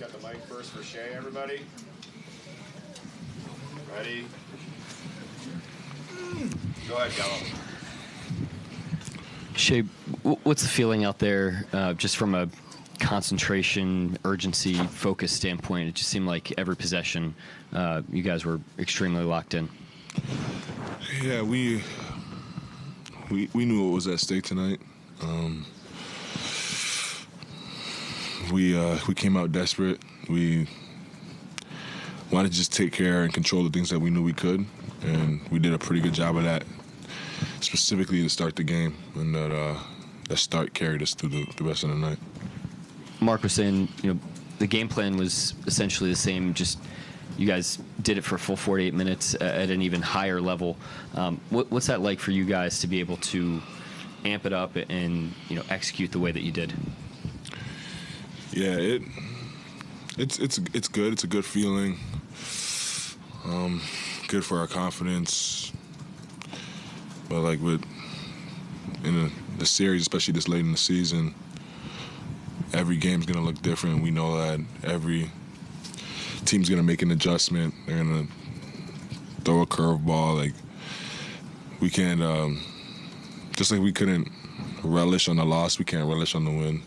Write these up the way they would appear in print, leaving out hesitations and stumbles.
got the mic first for Shai, everybody. Ready? Go ahead, Gallo. Shai, what's the feeling out there just from a concentration, urgency, focus standpoint? It just seemed like every possession you guys were extremely locked in. Yeah, we knew what was at stake tonight. We came out desperate. We wanted to just take care and control the things that we knew we could, and we did a pretty good job of that, specifically to start the game, and that start carried us through the rest of the night. Mark was saying, the game plan was essentially the same, just you guys did it for a full 48 minutes at an even higher level. What's that like for you guys to be able to amp it up and execute the way that you did? Yeah, it's good. It's a good feeling. Good for our confidence. But in the series, especially this late in the season, every game's gonna look different. We know that every team's gonna make an adjustment. They're gonna throw a curveball. We can't, just like we couldn't relish on the loss, we can't relish on the win.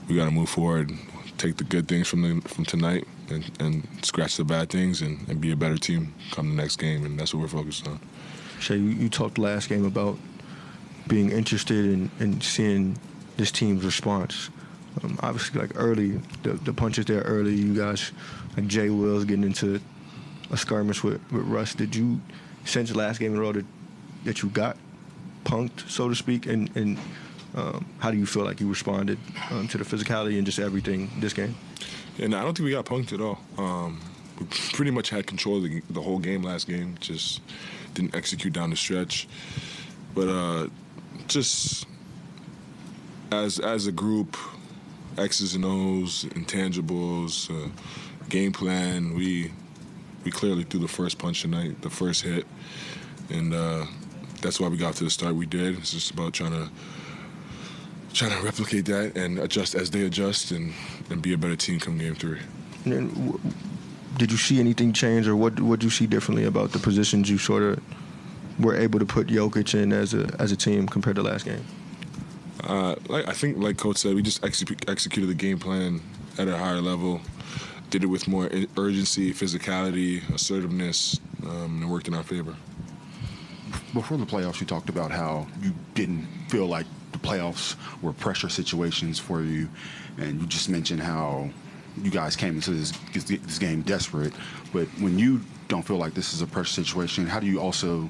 We got to move forward, take the good things from tonight, and scratch the bad things, and be a better team come the next game, and that's what we're focused on. Shai, you talked last game about being interested in seeing this team's response. Obviously, early, the punches there early, you guys, like Jay Wills getting into a skirmish with Russ. Did you sense last game in a row that you got punked, so to speak, and how do you feel like you responded to the physicality and just everything this game? Yeah, no, I don't think we got punked at all. We pretty much had control of the whole game last game, just didn't execute down the stretch. But just as a group, X's and O's, intangibles, game plan, we clearly threw the first punch tonight, the first hit, and that's why we got to the start we did. It's just about trying to replicate that and adjust as they adjust and be a better team come game 3. And then, did you see anything change, or what did you see differently about the positions you sort of were able to put Jokic in as a team compared to last game? I think, like Coach said, we just executed the game plan at a higher level, did it with more urgency, physicality, assertiveness, and it worked in our favor. Before the playoffs, you talked about how you didn't feel like the playoffs were pressure situations for you, and you just mentioned how you guys came into this game desperate. But when you don't feel like this is a pressure situation, how do you also,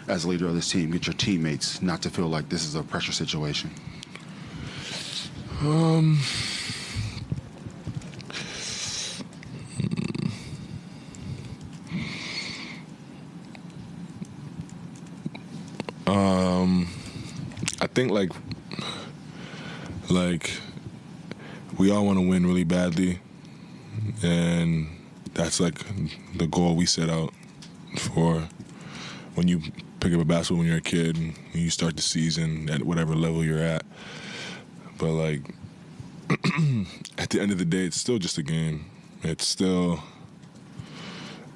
as a leader of this team, get your teammates not to feel like this is a pressure situation? I think we all want to win really badly, and that's the goal we set out for when you pick up a basketball when you're a kid and you start the season at whatever level you're at. But at the end of the day, it's still just a game. It still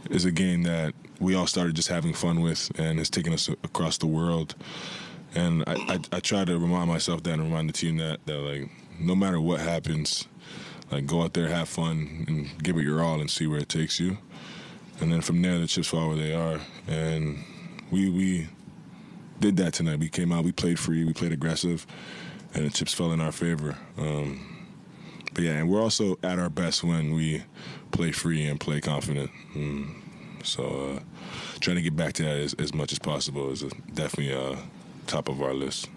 is a game that we all started just having fun with, and it's taken us across the world. And I try to remind myself that and remind the team that no matter what happens, go out there, have fun, and give it your all and see where it takes you. And then from there, the chips fall where they are. And we did that tonight. We came out, we played free, we played aggressive, and the chips fell in our favor. But yeah, and we're also at our best when we play free and play confident. So trying to get back to that as much as possible is definitely top of our list.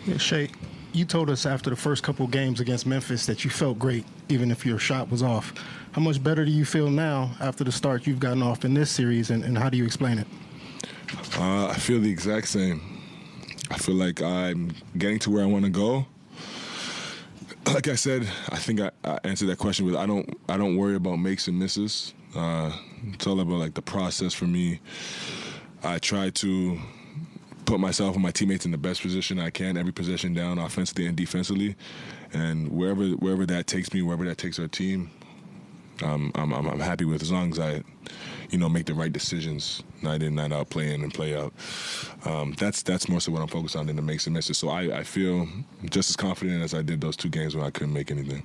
Yeah, Shai, you told us after the first couple of games against Memphis that you felt great, even if your shot was off. How much better do you feel now after the start you've gotten off in this series, and how do you explain it? I feel the exact same. I feel like I'm getting to where I want to go. Like I said, I think I answered that question with I don't worry about makes and misses. It's all about the process for me. I try to put myself and my teammates in the best position I can, every possession down, offensively and defensively. And wherever that takes me, wherever that takes our team, I'm happy with, as long as I, make the right decisions night in, night out, play in and play out. That's more so what I'm focused on than the makes and misses. So I feel just as confident as I did those 2 games when I couldn't make anything.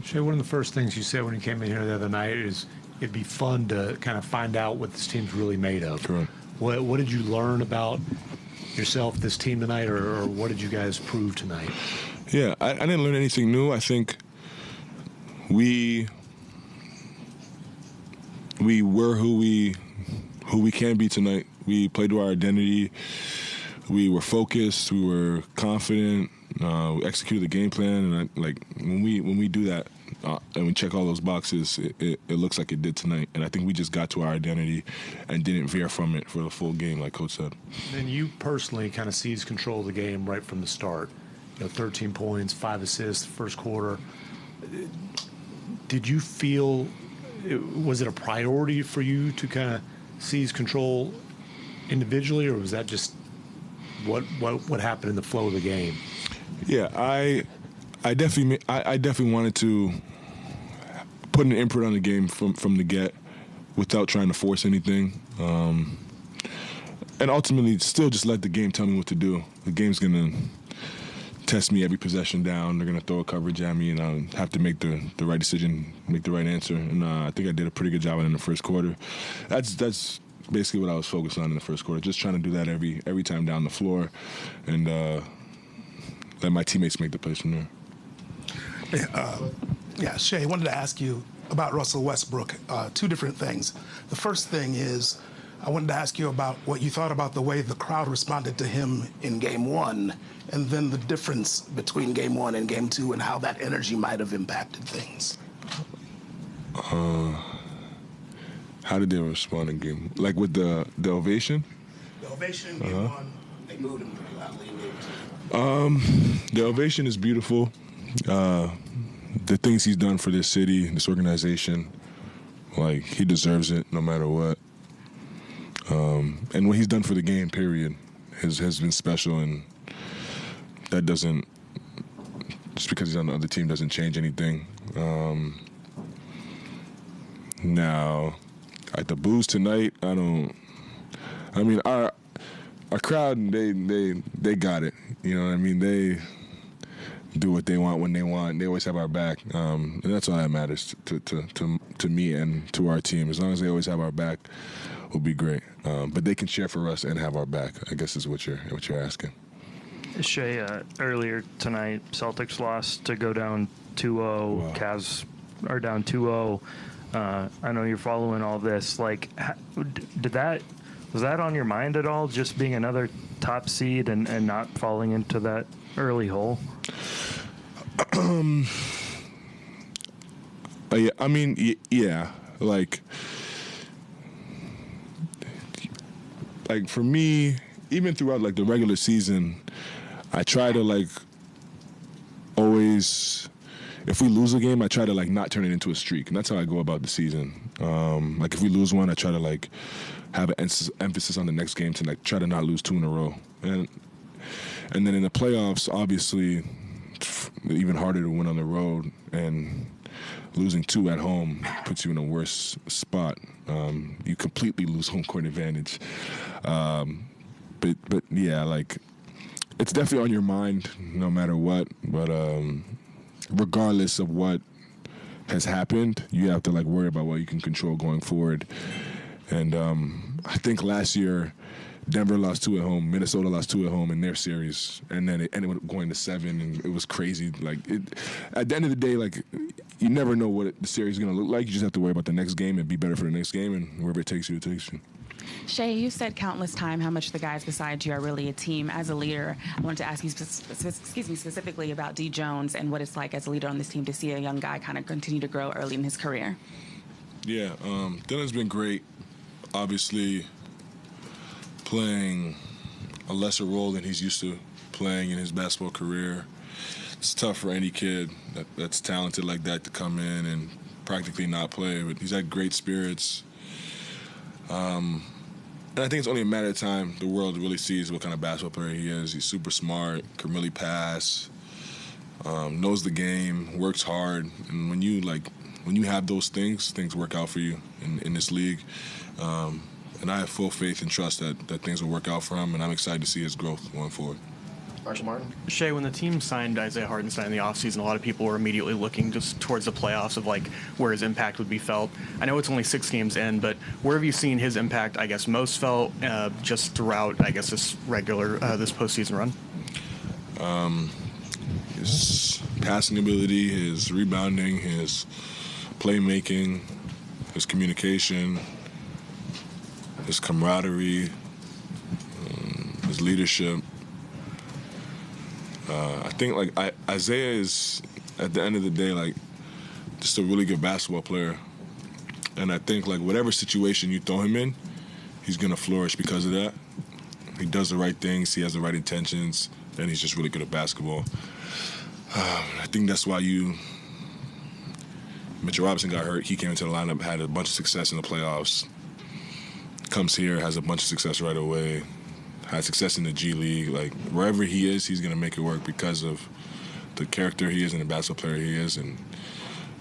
Shai, one of the first things you said when you came in here the other night is it'd be fun to kind of find out what this team's really made of. Correct. What did you learn about yourself, this team tonight, or what did you guys prove tonight? Yeah, I didn't learn anything new. I think we were who we can be tonight. We played to our identity. We were focused. We were confident. We executed the game plan, and when we do that and we check all those boxes, it looks like it did tonight. And I think we just got to our identity and didn't veer from it for the full game, like Coach said. And you personally kind of seized control of the game right from the start. 13 points, 5 assists, first quarter. Did you feel, was it a priority for you to kind of seize control individually, or was that just what happened in the flow of the game? Yeah, I definitely wanted to put an imprint on the game from the get without trying to force anything. And ultimately still just let the game tell me what to do. The game's going to test me every possession down. They're going to throw a coverage at me, and I'll have to make the right decision, make the right answer. And I think I did a pretty good job in the first quarter. That's basically what I was focused on in the first quarter, just trying to do that every time down the floor and let my teammates make the plays from there. Shai, I wanted to ask you about Russell Westbrook. 2 different things. The first thing is I wanted to ask you about what you thought about the way the crowd responded to him in Game 1, and then the difference between Game 1 and Game 2 and how that energy might have impacted things. How did they respond in game? Like with the ovation? The ovation in Game 1, they moved him pretty loudly in Game 2. The ovation is beautiful. The things he's done for this city, this organization, like, he deserves it no matter what. And what he's done for the game, period, has been special, and that doesn't, just because he's on the other team doesn't change anything. Now, at the boos tonight, our crowd, they got it. You know what I mean? They do what they want when they want. They always have our back, and that's all that matters to me and to our team. As long as they always have our back, we'll be great. But they can cheer for us and have our back, I guess is what you're asking. Shai, earlier tonight, Celtics lost to go down 2-0. Wow. Cavs are down 2-0. I know you're following all this. Like, was that on your mind at all, just being another top seed and not falling into that early hole? Yeah. Like for me, even throughout like the regular season, I try to always, if we lose a game, I try to not turn it into a streak, and that's how I go about the season. If we lose one, I try to have an emphasis on the next game to try to not lose 2 in a row, and then in the playoffs, obviously, even harder to win on the road, and losing 2 at home puts you in a worse spot. You completely lose home court advantage. But yeah, it's definitely on your mind no matter what. But regardless of what has happened, you have to worry about what you can control going forward. And I think last year, Denver lost 2 at home, Minnesota lost 2 at home in their series, and then it ended up going to 7, and it was crazy. At the end of the day, you never know what the series is going to look like. You just have to worry about the next game and be better for the next game, and wherever it takes you, it takes you. Shai, you said countless times how much the guys beside you are really a team. As a leader, I wanted to ask you specifically about D. Jones and what it's like as a leader on this team to see a young guy kind of continue to grow early in his career. Yeah, Dylan's been great. Obviously, playing a lesser role than he's used to playing in his basketball career. It's tough for any kid that's talented like that to come in and practically not play, but he's had great spirits. And I think it's only a matter of time the world really sees what kind of basketball player he is. He's super smart, can really pass, knows the game, works hard. And when when you have those things work out for you in this league. And I have full faith and trust that things will work out for him, and I'm excited to see his growth going forward. Marshall Martin. Shai, when the team signed Isaiah Hartenstein in the offseason, a lot of people were immediately looking just towards the playoffs of like where his impact would be felt. I know it's only 6 games in, but where have you seen his impact, I guess, most felt just throughout, I guess, this postseason run? His passing ability, his rebounding, his playmaking, his communication, his camaraderie, his leadership. I think like Isaiah is, at the end of the day, like just a really good basketball player, and I think like whatever situation you throw him in, he's gonna flourish because of that. He does the right things, he has the right intentions, and he's just really good at basketball. I think that's why Mitchell Robinson got hurt. He came into the lineup, had a bunch of success in the playoffs. Comes here, has a bunch of success right away. Had success in the G League. Like, wherever he is, he's going to make it work because of the character he is and the basketball player he is. And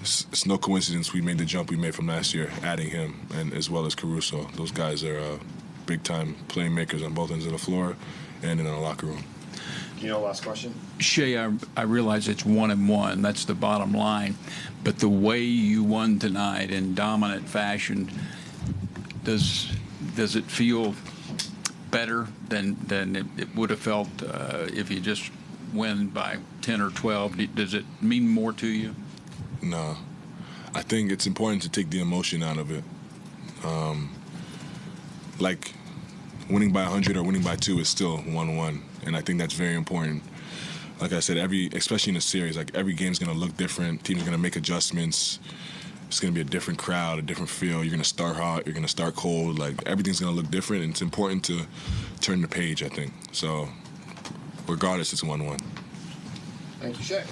it's no coincidence we made the jump we made from last year, adding him, and as well as Caruso. Those guys are big-time playmakers on both ends of the floor and in the locker room. Last question. Shai, I realize it's 1-1. That's the bottom line. But the way you won tonight in dominant fashion, does it feel better than it would have felt if you just win by 10 or 12? Does it mean more to you? No. I think it's important to take the emotion out of it. Like winning by 100 or winning by 2 is still 1-1, and I think that's very important. Like I said, especially in a series, like every game's going to look different. Teams are going to make adjustments. It's going to be a different crowd, a different feel. You're going to start hot. You're going to start cold. Like, everything's going to look different, and it's important to turn the page, I think. So, regardless, it's 1-1. Thank you, Shai.